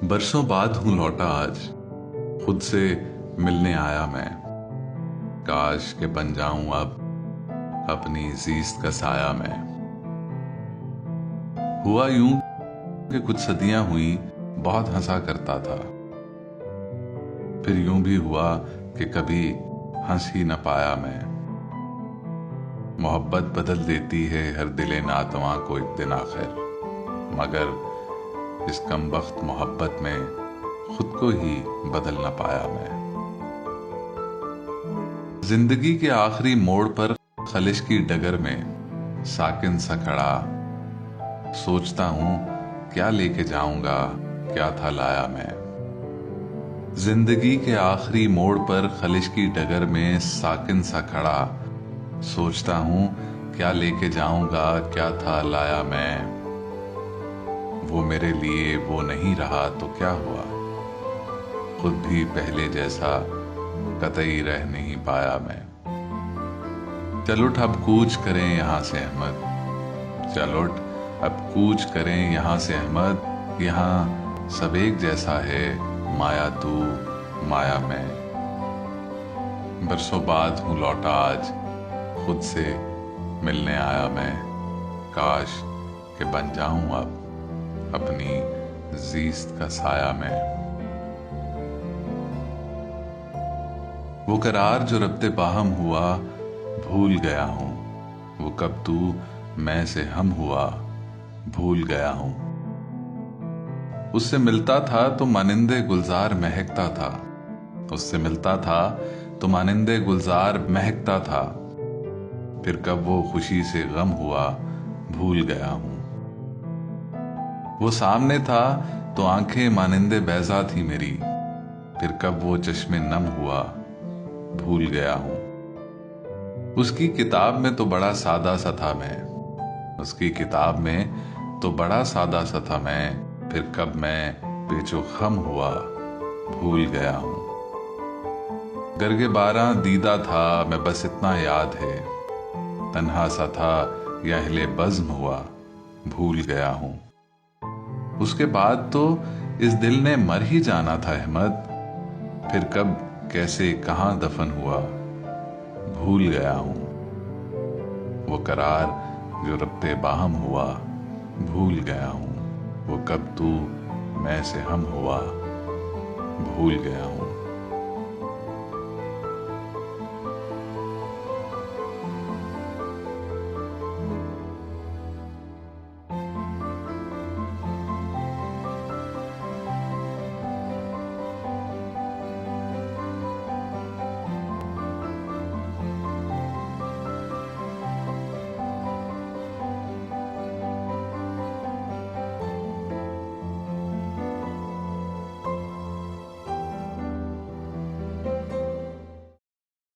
बरसों बाद हूं लौटा आज, खुद से मिलने आया मैं। काश के बन जाऊं अब अपनी जीस्त का साया मैं। हुआ यूं कि कुछ सदियां हुई, बहुत हंसा करता था। फिर यूं भी हुआ कि कभी हंस ही न पाया मैं। मोहब्बत बदल देती है हर दिले नातवा को एक दिन आखिर, मगर इस कमबख्त मोहब्बत में खुद को ही बदल न पाया मैं। जिंदगी के आखिरी मोड़ पर खलिश की डगर में साकिन सा खड़ा, सोचता हूं क्या लेके जाऊंगा, क्या था लाया मैं। जिंदगी के आखिरी मोड़ पर खलिश की डगर में साकिन सा खड़ा, सोचता हूं क्या लेके जाऊंगा, क्या था लाया मैं। वो मेरे लिए वो नहीं रहा तो क्या हुआ, खुद भी पहले जैसा कतई रह नहीं पाया मैं। चल उठ अब कूच करें यहाँ से अहमद, चल उठ अब कूच करें यहाँ से अहमद। यहाँ सब एक जैसा है, माया तू माया मैं। बरसों बाद हूँ लौटा आज, खुद से मिलने आया मैं। काश के बन जाऊं अब अपनी जीस्त का साया मैं। वो करार जो रब्ते बाहम हुआ, भूल गया हूं। वो कब तू मैं से हम हुआ, भूल गया हूं। उससे मिलता था तो मानिंदे गुलजार महकता था। उससे मिलता था तो मानिंदे गुलजार महकता था। फिर कब वो खुशी से गम हुआ, भूल गया हूं। वो सामने था तो आंखें मानिंदे बैजा थी मेरी। फिर कब वो चश्मे नम हुआ, भूल गया हूं। उसकी किताब में तो बड़ा सादा सा था मैं। उसकी किताब में तो बड़ा सादा सा था मैं। फिर कब मैं पेचो खम हुआ, भूल गया हूं। गर्गे बारह दीदा था मैं, बस इतना याद है। तन्हा सा था या हिले बज्म हुआ, भूल गया हूं। उसके बाद तो इस दिल ने मर ही जाना था अहमद। फिर कब कैसे कहां दफन हुआ, भूल गया हूं। वो करार जो रब्ते बाहम हुआ, भूल गया हूं। वो कब तू मैं से हम हुआ, भूल गया हूं।